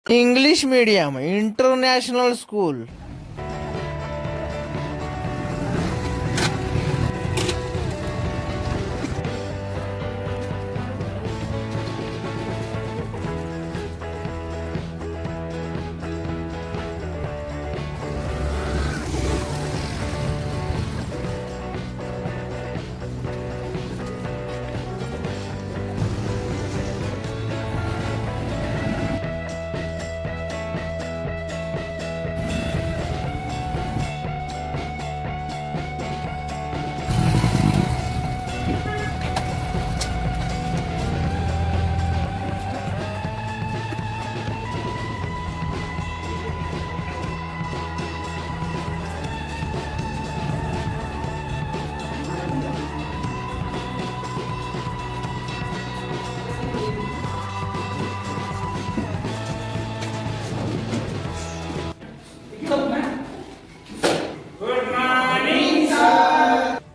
English medium, international school.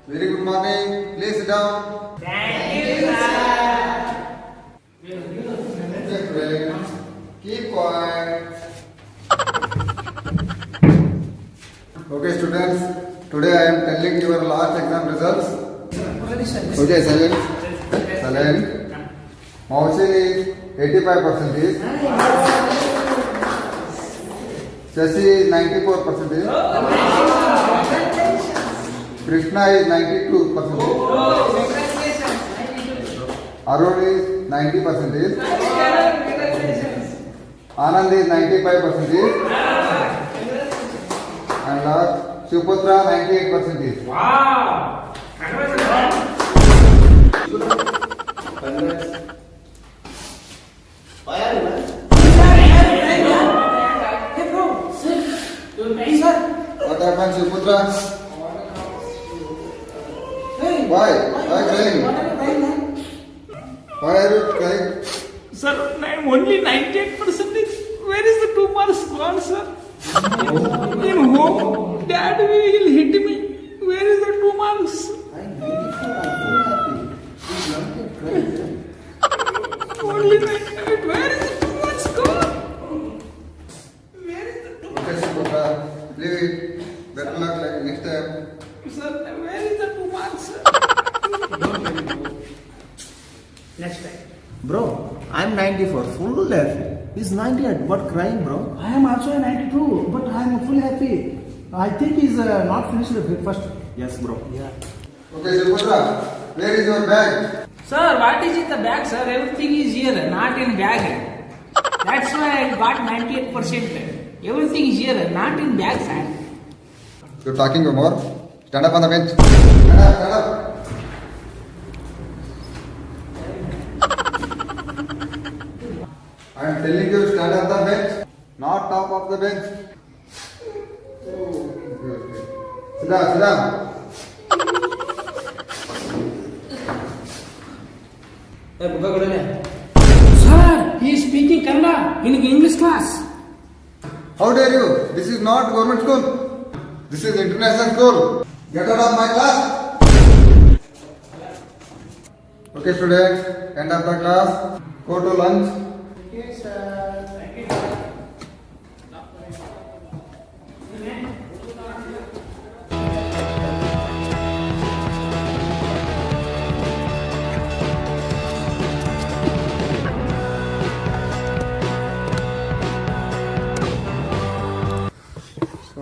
Very good morning. Please sit down. Thank you, sir. Okay, friends. Keep quiet. Okay, students. Today I am telling your last exam results. Okay, silent. Silent. Mausi is 85%. Shashi is 94%. Krishna is 92%. Arun is 90%. Anand is 95%. And last Shivuputra 98%. Wow! What happened, Shivuputra? Why? Why crying? Why are you crying? Sir, I'm only 98%. Where is the 2 marks gone, sir? In home, Dad will hit me. Where is the 2 marks? Only 98. Where is the 2 marks gone? Where is the 2 marks? Okay, Shivuputra. Leave it. Better luck like next time. Sir, where is the 2 marks, sir? Next time. Bro, I'm 94, full left. He's 98, what crying, bro? I am also a 92, but I am full happy. I think he's not finished the breakfast. Yes, bro. Yeah. Okay, Shivuputra. Where is your bag? Sir, what is in the bag, sir? Everything is here, not in bag. That's why I got 98%. Everything is here, not in bag, sir. You're talking more. Stand up on the bench. Stand up, stand up. I am telling you, stand on the bench, not top of the bench. Sit down, sit down. Sir, he is speaking Kannada in English class. How dare you? This is not government school. This is international school. Get out of my class. Okay, students, end of the class. Go to lunch. Yes, sir.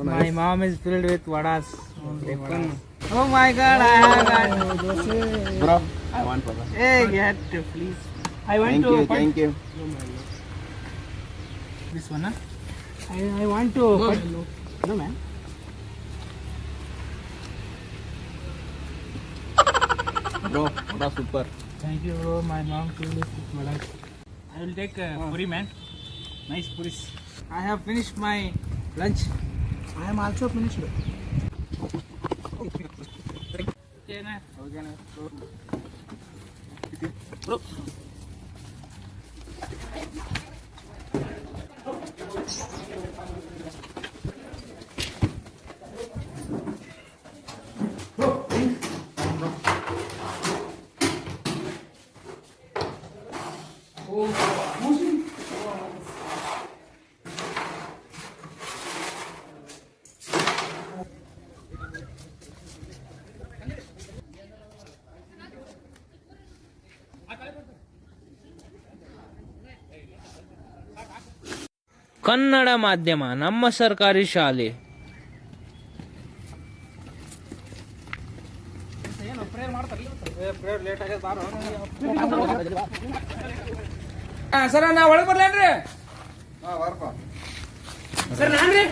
My mom is filled with vadas. Oh my god, I have got. Bro, I want papa. Hey, get please. I want to. Thank you. This one, huh? I want to. No, man. Bro, papa super. Thank you, bro. My mom filled with vadas. I will take puri, man. Nice puris. I have finished my lunch. I am also finished. Okay, na. Bro. Kannada ಮಾಧ್ಯಮ ನಮ್ಮ ಸರ್ಕಾರಿ ಶಾಲೆ. Sir ನಾ ಒಳಗೆ ಬರ್ಲೇನ್ರಿ? ಹಾ ಬಾರಪ್ಪ. Sir ನಾನ್ರಿ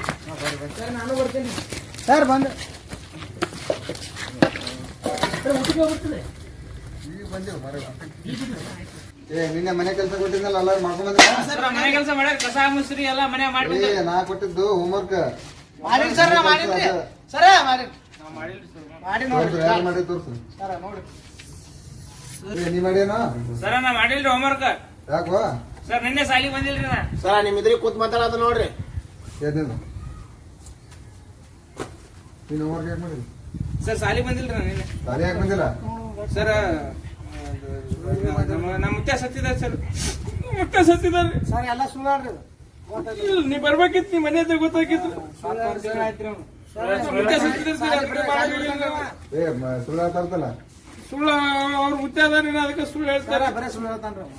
sir ಬಂದು ಈಗ ಬಂದಿಲ್ಲ ಮರೆ. ಏ ನಿನ್ನೆ ಮನೆ ಕೆಲಸ ಕೊಟ್ಟಿದ್ದಲ್ಲ ಎಲ್ಲ ಮಾಡ್ಕೊಂಡ್ ಬಂದಿಲ್ಲ? ಸರ್ ಮನೆ ಕೆಲಸ ಮಾಡ್ಯಾರ, ಕಸ ಮುಸ್ರಿ ಎಲ್ಲ ಮನೆ ಮಾಡ್ಬಿಟ್ಟು. ಏ ನಾ ಕೊಟ್ಟಿದ್ದು ಹೋಮ್ವರ್ಕ್ ಮಾಡಿರಿ ಸರ್, ನಾ ಮಾಡಿದ್ರಿ ಸರ, ಮಾಡಿರಿ ಮಾಡಿ ನೋಡ್ರಿ ಯಾರು ಮಾಡಿ ತೋರ್ಸು. ಸರ ನೋಡ್ರಿ. ಏ ನೀ ಮಾಡ್ಯಾನ? ಸರ್ ನಾ ಮಾಡಿಲ್ರಿ ಹೋಮ್ವರ್ಕ್. ಯಾಕೋ ಸರ್ ನಿನ್ನೆ ಸಾಲಿಗೆ ಬಂದಿಲ್ರಿ ನಾ. ಸರ ನಿಮ್ ಇದ್ರಿಗೆ ಕೂತ್ ಮಾತಾಡೋದು ನೋಡ್ರಿ. ಏನಿಲ್ಲ ನೀನು ಹೋಮ್ವರ್ಕ್ ಯಾಕೆ ಮಾಡಿಲ್ಲ? ಸರ್ ಸಾಲಿಗೆ ಬಂದಿಲ್ರಿ ನಾ ನಿನ್ನೆ. ಸಾಲಿ ಯಾಕೆ ಬಂದಿಲ್ಲ? ಸರ್ ನಮ್ಮ ಮುತ್ಯ ಸತ್ತಿದ್ದಾರೆ ಸರ್, ಮುತ್ಯ ಸತ್ತಿದ್ದಾರೆ. ಸರ್ ಎಲ್ಲ ಸುಳ್ಳಾಡ್ರಿ ಇದು. ನೀ ಬರ್ಬೇಕಿತ್ತು, ನೀ ಮನೆ ಹತ್ರ ಗೊತ್ತಾಗಿತ್ತು. ಮುತ್ಯ ಸತ್ತಿದ್ದಾರೆ ಸರ್, ಅದ್ಕೆ ಮಾಡಂಗಿಲ್ಲ ನಾವು. ಏ ಸುಳ್ಳು ಹೇಳ್ತಾರಲ್ಲ. ಸುಳ್ಳು ಅವ್ರ ಮುತ್ಯ ಅದಾರ, ಅದಕ್ಕೆ ಸುಳ್ಳು ಹೇಳ್ತಾರೆ. ಬರೇ ಸುಳ್ಳು ಹೇಳ್ತಾನ್ರಿ ಅವ್ನು.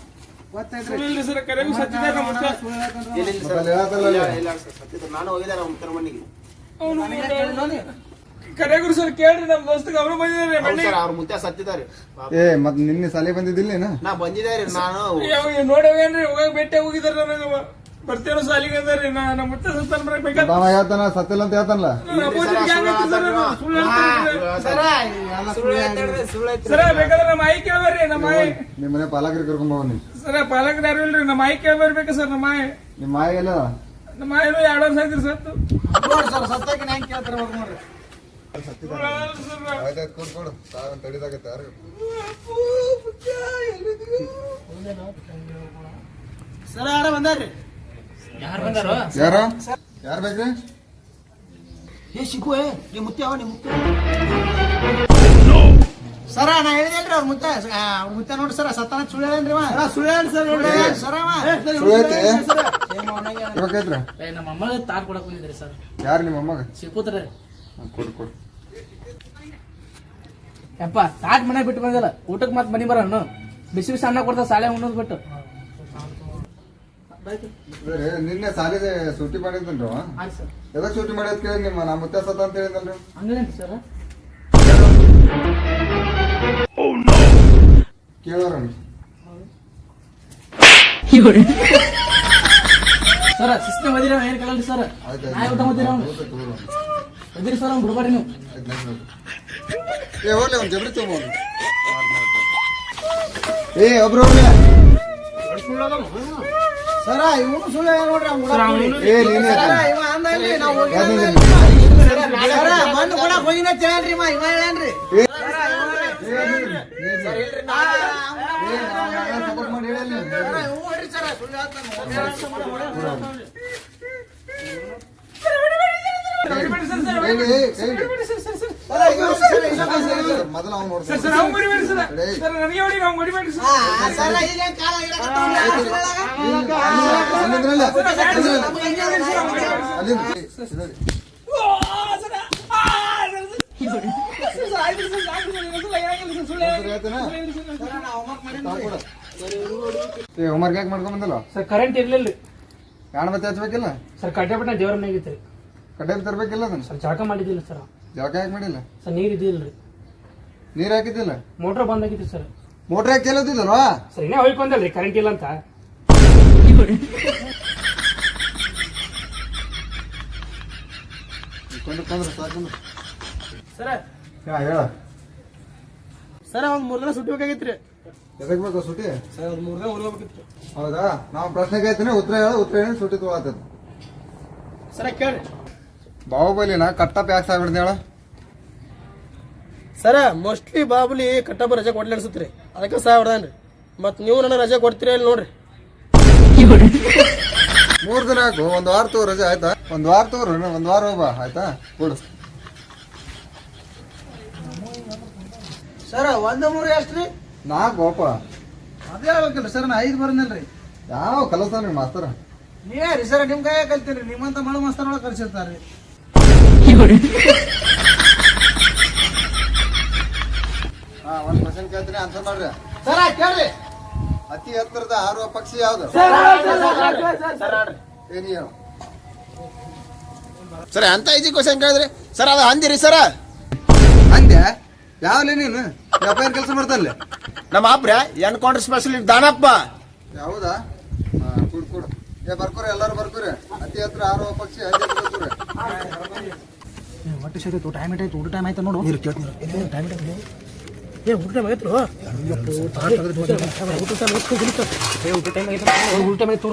ಗೊತ್ತಾಯ್ತ್ರಿ? ಸುಳ್ಳು ಇಲ್ರಿ ಸರ್, ಕರೆಗೂ ಸತ್ತಿದ್ದಾರೆ ನಮ್ಮ ಮುತ್ಯ. ಸುಳ್ಳು ಹೇಳ್ತಾನ್ರಿ ಇಲ್ಲ, ಇಲ್ಲ ಸರ್. ಮತ್ತೆ ಹೇಳತ್ತಲ್ಲ. ಇಲ್ಲ ಸರ್, ಸತ್ತಿದ್ರು. ನಾನು ಹೋಗಿದ್ದಾರೆ ಅವ್ನ ಮನೆಗೆ. ಅವನು ಅವ್ನು. ಕರೆಗುರು ಸರ್ ಕೇಳ್ರಿ, ನಮ್ಮ ದೋಸ್ತಗೆ ಅವರು ಬಂದಿದ್ದಾರೆ ಹೌದು ಮನೆಗೆ. ಸರ್, ಅವ್ರ ಮುತ್ಯ ಸತ್ತಿದ್ದಾರೆ. ಏ ಮತ್ ನಿನ್ನೆ ಸಾಲಿ ಬಂದಿದ್ದಿಲ್ಲ ನೀನು? ನಾ ಬಂದಿದ್ದಾರೆ. ನಾನು ನೋಡವೇನ್ರಿ, ಹೋಗಾಗ ಭೇಟಿ ಹೋಗಿದಾರೆ ನನಗೆ. ಬರ್ತೇನೋ ಸಾಲಿಗೆ ಅಂದಾರ್ರಿ, ನಮ್ಮ ಮುತ್ಯ ಸತ್ತಾನ ಬರ್ಬೇಕಾದ್ರೆ. ಅವ ಹೇಳ್ತಾನ ಸತ್ತಿಲ್ಲ ಅಂತ ಹೇಳ್ತಾನಲ್ಲ. ಸರ ಬೇಕಾದ್ರೆ ನಮ್ಮ ಆಯಿ ಕೇಳ್ಬರ್ರಿ, ನಮ್ಮ ಆಯಿ. ನಿಮ್ ಮನೆ ಪಾಲಕರಿಗೆ ಕರ್ಕೊಂಡ್ ಬಾ ನೀ. ಸರ ಪಾಲಕರು ಯಾರು ಇಲ್ರಿ, ನಮ್ಮ ಆಯಿ ಕೇಳ್ಬರ್ಬೇಕು ಸರ್. ನಮ್ಮ ಆಯಿ, ನಿಮ್ಮ ಮಾಯಿಗೆಲ್ಲ ನಮ್ಮ ಆಯಿನೂ 2 ವರ್ಷ ಆಯ್ತು ಸತ್ತು. ನೋಡ್ರಿ ಸರ್, ಸತ್ತಾಕಿನ ಹೆಂಗ್ ಕೇಳ್ತಾರೆ ಹೋಗಿ ನೋಡ್ರಿ. ಆಯ್ತಾಯ್ತು ಕೊಡು ಸಾವಿರ ತಡಿದಾಗತ್ತೆ ಯಾರು. ಸರ ಯಾರ ಬಂದಾರ್ರಿ? ಯಾರ ಯಾರು ಬೇಕ್ರಿ? ಏ ಶಿಕು, ನಿಮ್ಮ ಮುತ್ಯ ಅವ, ನಿಮ್ಮ ಮುತ್ಯ. ಸರ ನಾ ಹೇಳಿದೇನ್ರಿ ಅವ್ರ ಮುತ್ಯ, ಅವ್ರ ಮುತ್ಯ ನೋಡ್ರಿ ಸರ, ಸತ್ತಾನ ಸುಳ್ಳು ಹೇಳೇನ್ರಿ ಅವ. ಸುಳ್ಳು ಹೇಳಿ ಸರ್ ನೋಡ್ರಿ ಸರ ಅವ. ಸುಳ್ಳು ಐತೆ? ಇವಾಗ ಐತ್ರ? ನಮ್ಮ ಅಮ್ಮಗೆ ತಾಟ್ ಕೊಡಕ್ ಬಂದಿದ್ರಿ ಸರ್. ಯಾರು ನಿಮ್ಮ ಅಮ್ಮಗ? ಸಿಕ್ಕೂತ್ರಿ. ಕೊಡು ಕೊಡು. ಯಪ್ಪ ತಾಟ್ ಮನೆ ಬಿಟ್ಟು ಬಂದಿಲ್ಲ, ಊಟಕ್ಕೆ ಮತ್ ಮನಿ ಬರೋಣ. ಬಿಸಿ ಬಿಸಿ ಅನ್ನ ಕೊಡ್ತಾ ಸಾಲೆ ಉಣ್ಣೋದ್ ಬಿಟ್ಟು. ಬೇರೆ ನಿನ್ನೆ ಸಾಲಿಗೆ ಸೂಟಿ ಮಾಡಿದ್ರಿ. ಆಯ್ತು ಸರ್. ಎದಕ್ ಸೂಟಿ ಮಾಡಿದ್ ಕೇಳಿ ನಿಮ್ಮ ನಾ ಮುತ್ಯ ಸತ್ತ ಅಂತ ಹೇಳಿದಲ್ರಿ. ಹಂಗೇನ್ರಿ ಸರ್? ಕೇಳೋರ ಸರ್ ಶಿಸ್ನೆ ಮದಿರ ಏನ್ ಕಲಲ್ರಿ ಸರ್. ನಾಯಿ ಊಟ ಮದಿರ ಅವ್ನು ಮದಿರಿ ಸರ್, ಅವ್ನು ಬಿಡ್ಬಾರಿ ನೀವು. ಏ ಹೋಗ್ಲಿ ಅವ್ನು ಜಬರಿ ತಗೊಂಡು. ಏ ಒಬ್ರು ಸರ ಇವನು ಸುಳ್ಳು ಹೇಳಿ ನೋಡ್ರಿ ಅವ್ನು. ಏ ನೀನೇ ಸರ ಇವ ಅಂದಲ್ರಿ, ನಾವು ಹೋಗಿ ಸರ ಮಣ್ಣು ಕೂಡ ಹೋಗಿನ ಹೇಳ್ರಿ, ಇವ ಹೇಳೇನ್ರಿ. ಸಪೋರ್ಟ್ ಮಾಡಿ ಹೇಳಿ. ಸರ ಇವ್ ನೋಡ್ರಿ ಸರ, ಸುಳ್ಳು ಹೇಳ್ತಾನೆ. ಮೊದಲು ಅವ್ನು ನೋಡ್ತಾನೆ. ಸರ್ ಅವ್ನು ಮರಿಬೇಡಿ ಸರ್, ಸರ್ ನನಗೆ ಹೊಡಿ, ಅವ್ನು ಮರಿಬೇಡಿ ಸರ್. ಸರ ಇಲ್ಲೇ ಕಾಲ ಇಡಕತ್ತಾವ್ರಿ. ಅಲ್ಲಿಂದ್ರಲ್ಲ ಹೋಮ್ವರ್ಕ್ ಯಾಕೆ ಮಾಡ್ಕೊಂಡ್ ಬಂದಲ್ಲ? ಸರ್ ಕರೆಂಟ್ ಇರ್ಲಿಲ್ರಿ ಯಾಣ ಮತ್ತೆ ಹಚ್ಬೇಕಿಲ್ಲ? ಸರ್. ಕಟ್ಟೆಬಿಟ್ಟ ದೇವ್ರ ಮನೆಗಿತ್ರಿ ಕಡ್ಡೆ ತರ್ಬೇಕಿಲ್ಲ ಅದನ್ನ. ಸರ್. ಜಳಕ ಮಾಡಿದ್ದಿಲ್ಲ ಸರ್. ಜಳಕ ಯಾಕೆ ಮಾಡಿಲ್ಲ? ಸರ್ ನೀರ್ ಇದ್ದಿಲ್ರಿ, ನೀರ್ ಹಾಕಿದ್ದಿಲ್ಲ? ಮೋಟ್ರ್ ಬಂದ್ ಆಗಿತ್ತು ಸರ್. ಮೋಟ್ರ್ ಯಾಕೆ ಕೇಳತ್ತಿದ್ದಲ್ವಾ? ಸರ್ ಇನ್ನೇ ಹೋಯ್ಕೊಂಡಲ್ರಿ ಕರೆಂಟ್ ಇಲ್ಲ ಅಂತ. ಸರ ಹೇಳ. ಸರ್ ಒಂದ್ 3 ದಿನ ಸುಟ್ಟಿ ಬೇಕಾಗಿತ್ರಿ. ಎದಕ್ ಬೇಕು ಸುಟಿ? ಸರ್ ಒಂದ್ 3 ದಿನ ಉಳ್ಕೋಬೇಕಿತ್ತು. ಹೌದಾ? ನಾವು ಪ್ರಶ್ನೆ ಕೇಳ್ತೀನಿ, ಉತ್ತರ ಹೇಳ. ಉತ್ತರ ಹೇಳಿ ಸುಟಿ ತೊಗೊಳತ್ತದ. ಸರ ಕೇಳ್ರಿ. ಬಾಹುಬಲಿನ ಕಟ್ಟಪ್ ಯಾಕೆ ಸಾಯ್ಬಿಡ್ದು ಹೇಳ? ಸರ ಮೋಸ್ಟ್ಲಿ ಬಾಬುಲಿ ಕಟ್ಟಬ್ಬ ರಜೆ ಕೊಡ್ಲಿ ಅನ್ಸುತ್ರಿ, ಅದಕ್ಕೆ ಸಹ ಹೊಡ್ದಾನ್ರಿ. ಮತ್ ನೀವು ನನ್ನ ರಜೆ ಕೊಡ್ತೀರಿ ಇಲ್ಲಿ ನೋಡ್ರಿ. 3 ದಿನ ಹಾಕು, 1 ವಾರ ತಗೋ ರಜೆ ಆಯ್ತಾ? 1 ವಾರ ತಗೋರು, 1 ವಾರ ಹೋಗ್ಬಾ ಆಯ್ತಾ? ಕೊಡು. ಸರ 1 3 ಎಷ್ಟ್ರಿ? 4 ಗೋಪ. ಅದೇ ಹೇಳ್ಬೇಕಲ್ರಿ ಸರ್, ನಾ 5 ಬರಂದಿಲ್ರಿ. ಯಾವ ಕಲಸ್ತಾನ್ರಿ ಮಾಸ್ತರ? ನೀವೇ ರೀ ಸರ್, ನಿಮ್ ಕೈಯಾಗ ಕಲ್ತೀರಿ, ನಿಮ್ಮಂತ ಮಳು ಮಾಸ್ತರ್ ಒಳಗೆ ಕಲ್ಸಿರ್ತಾರ್ರಿ. ಹಾ, 1 ಕ್ವಶನ್ ಕೇಳ್ತೀನಿ, ಆನ್ಸರ್ ಮಾಡ್ರಿ. ಸರ ಕೇಳ್ರಿ. ಅತಿ ಎತ್ತರದ ಹಾರುವ ಪಕ್ಷಿ ಯಾವ್ದು? ಸರ್ ಏನಿ ಹೇಳು. ಸರ್ ಅಂತ ಈಜಿ ಕ್ವಶನ್ ಕೇಳಿದ್ರಿ ಸರ್ ಅದು ಅಂದಿರಿ ಸರ ಅಂದ್ಯಾ ಯಾವಲೇ ನೀನು ವ್ಯಾಪಾರ ಕೆಲಸ ಮಾಡ್ತಾನೆ ನಮ್ಮ ಅಪ್ರ ಎನ್ಕೌಂಟರ್ ಸ್ಪೆಷಲಿಸ್ಟ್ ದಾನಪ್ಪ. ಹೌದಾ ಕುಡ್ ಕುಡ್ ಏ ಬರ್ಕೋರಿ ಎಲ್ಲಾರು ಬರ್ಕೋರಿ ಅತಿ ಹತ್ರ ಆರೋ ಪಕ್ಷಿ ಹಂಗೆ ಬರ್ಕೋರಿ ಒಟ್ಟು ಸರಿ ಟೈಮ್ ಆಯ್ತು ಊಟ ಟೈಮ್ ಆಯ್ತು ನೋಡು ಟೈಮ್ ಆಯ್ತು ಏ ಊಟ ಟೈಮ್ ಆಯ್ತು ಊಟ ಟೈಮ್ ಆಯ್ತು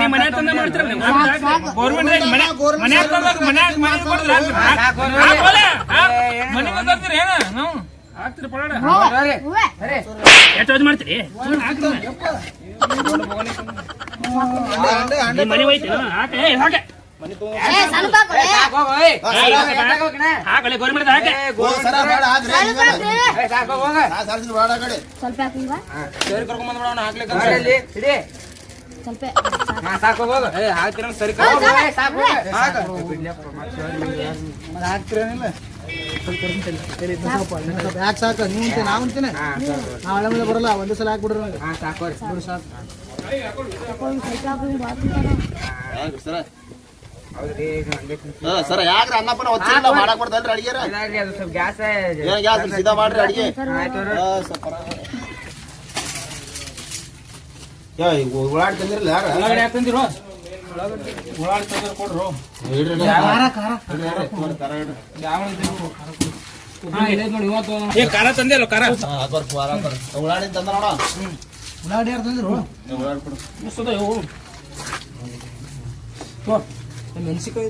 ಮನೆ ತಂದ ಮಾಡ್ತಾರೆ ಗೌರ್ಮೆಂಟ್ ಮನೆ ಏನ ನಾವು ಹಾಕ್ತಿರಿ ಪಡ ಎಷ್ಟು ಮಾಡ್ತೀರಿ ಮನೆ ಹೋಯ್ತು ಹಾಕೆ ಹಾಕಲೆ ಗೌರ್ಮೆಂಟ್ ಹಾಕೆ ಸ್ವಲ್ಪ ಯಾಕೆ ಸಾಕು ನೀವು ನಾವು ಅಂತೀನಿ ನಾಳೆ ಮೇಲೆ ಬರಲ್ಲ ಒಂದೇ ಸಲ ಹಾಕ್ಬಿಡ್ರಿ ಸಾಕು ಸರ್ ಯಾಕ್ರಿ ಅನ್ನಪ್ಪನ ಹೊಚ್ಚಿಲ್ಲ ಮಾಡಕ್ ಬರ್ತಲ್ರಿ ಅಡಿಗೆ ಗ್ಯಾಸ್ ಸೀದಾ ಮಾಡ್ರಿ ಅಡಿಗೆ ಉಳ್ಳಾಡಿ ತಂದಿರಲ್ಲ ಯಾರ ತಂದಿರೋ ಉಳ್ಳಾಡಿ ತಂದಿರ ಕೊಡ್ರು ಖಾರ ತಂದಿಲ್ಲ ಖಾರ ಉಳ್ಳಾಡಿ ತಂದ ನೋಡ ಉಳ್ಳಾಗಡ್ಡಿ ಯಾರು ತಂದಿರು ಮೆಣಸಿಕಾಯಿ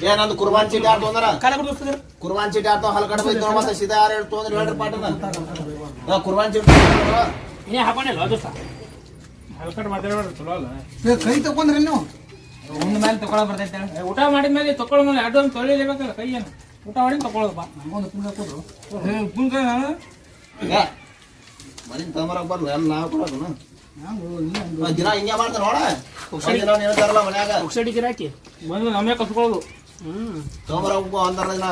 ಏನಂದು ಕುರ್ಬಾನ್ ಚೀಟಿ ಯಾರು ತೊಂದ್ರ ಕುರ್ಬಾನ್ ಚೀಟಿ ಯಾರು ಹಲ್ ಕಡೆ ಬೈದ್ ಮತ್ತೆ ಸೀದಾ ಯಾರು ಹೇಳಿ ತೊಂದ್ರೆ ಹೇಳ್ರಿ ಪಾಠನ ಕುರ್ಬಾನ್ ಚೀಟಿ ಇನ್ನೇ ಹಾಕೊಂಡಿಲ್ಲ ಅದು ಹಲ್ಕಟ್ ಮಾತಾಡೋದು ಚಲೋ ಅಲ್ಲ ಕೈ ತಕೊಂಡ್ರಿ ನೀವು ಒಂದ್ ಮೇಲೆ ತಗೊಳ ಬರ್ತೈತೆ ಊಟ ಮಾಡಿದ ಮೇಲೆ ತಗೊಳ್ಳೋ ಮೇಲೆ ಅಡ್ಡ ತೊಳಿಲೇಬೇಕಲ್ಲ ಕೈ ಏನು ಊಟ ಮಾಡಿ ತಗೊಳ್ಳೋದು ಬಾ ನಮ್ಗೊಂದು ಉಪ್ಪಿನಕಾಯಿ ಕೊಡ್ರು ಉಪ್ಪಿನಕಾಯಿ ಮನಿನ್ ತಗೊಂಬರಕ್ ಬರ್ಲ ಎಲ್ಲ ನಾವು ಕೊಡೋದು ದಿನ ಹಿಂಗೆ ಮಾಡ್ತಾರ ನೋಡ ದಿನ ಹೇಳ್ತಾರಲ್ಲ ಮನ್ಯಾಗ ಉಕ್ಸಡಿ ಗಿರಾಕಿ ಬಂದು ನಮ್ಮೇ ಕಸ್ಕೊಳ್ಳೋದು ತಗೊಂಬರಬೇಕು ಅಂದಾರ ದಿನ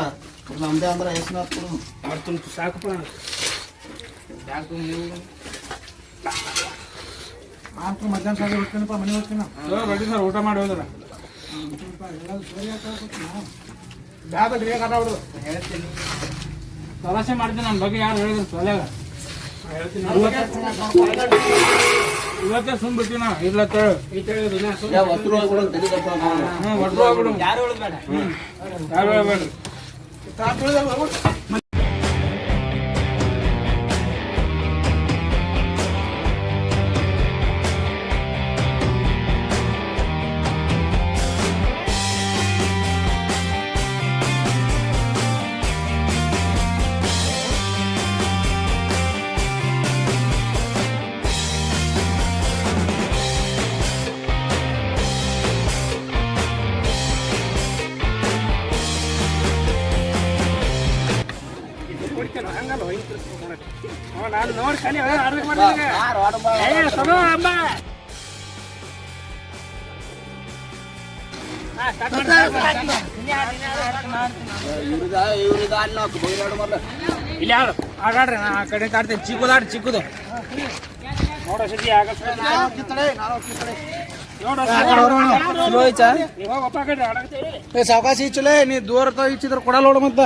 ನಮ್ದೇ ಅಂದ್ರೆ ಎಷ್ಟು ಕೊಡು ಮಾಡ್ತೀನಿ ಸಾಕಪ್ಪ ಯಾಕೆ ನೀವು ಆಯ್ತು ಮಧ್ಯಾಹ್ನ ಸಾರಿ ಹೋಗ್ತೀನಪ್ಪ ಮನೆ ಹೋಗ್ತೀನ ರೆಡಿ ಸರ್ ಊಟ ಮಾಡಿ ಹೋದ್ರ ಹೇಳ್ತೀನಿ ತಲಾಸೆ ಮಾಡ್ತೀನಿ ನನ್ನ ಬಗ್ಗೆ ಯಾರು ಹೇಳಿದ್ರು ಸೊಲ್ಯಾಗ ಹೇಳ್ತೀನಿ ಇವತ್ತೇ ಸುಮ್ ಬಿಟ್ಟಿನ ಇಲ್ಲತ್ತ ವಸ್ತು ಯಾರು ಹೇಳಬೇಡ ಯಾರು ಹೇಳಬೇಡ್ರಿ ನಾನು ನೋಡಿ ಖಾಲಿ ಆರ್ಡರ್ ಮಾಡಿದ್ರೆ ಅಮ್ಮ ಇಲ್ಲಿ ಯಾರು ಆಡ್ರಿ ನಾ ಆ ಕಡೆ ಆಡ್ತೇನೆ ಚಿಕ್ಕದಾಡ್ರಿ ಚಿಕ್ಕದು ನೋಡ ಸತಿ ಸಾವಕಾಶ ಈಚಲೆ ನೀ ದೂರ ಈಚಿದ್ರ ಕೊಡಲ್ಲ ನೋಡು ಮತ್ತ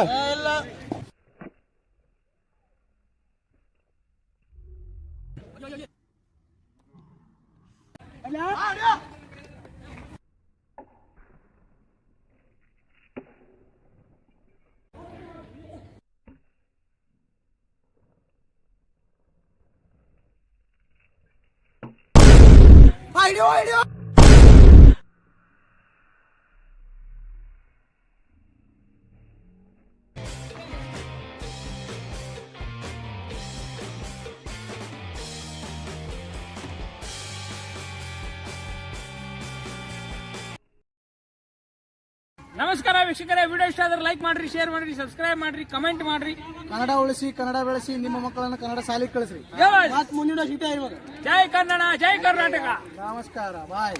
ನಮಸ್ಕಾರ ವೀಕ್ಷಕರೇ, ವಿಡಿಯೋ ಇಷ್ಟ ಆದ್ರೆ ಲೈಕ್ ಮಾಡ್ರಿ, ಶೇರ್ ಮಾಡ್ರಿ, ಸಬ್ಸ್ಕ್ರೈಬ್ ಮಾಡ್ರಿ, ಕಮೆಂಟ್ ಮಾಡ್ರಿ. ಕನ್ನಡ ಉಳಿಸಿ, ಕನ್ನಡ ಬೆಳೆಸಿ, ನಿಮ್ಮ ಮಕ್ಕಳನ್ನ ಕನ್ನಡ ಶಾಲೆಗೆ ಕಳಿಸ್ರಿ. ಜೈ ಮುಂದಿನ ಸಿಟಿ ಇವಾಗ. ಜೈ ಕನ್ನಡ, ಜೈ ಕರ್ನಾಟಕ. ನಮಸ್ಕಾರ, ಬಾಯ್.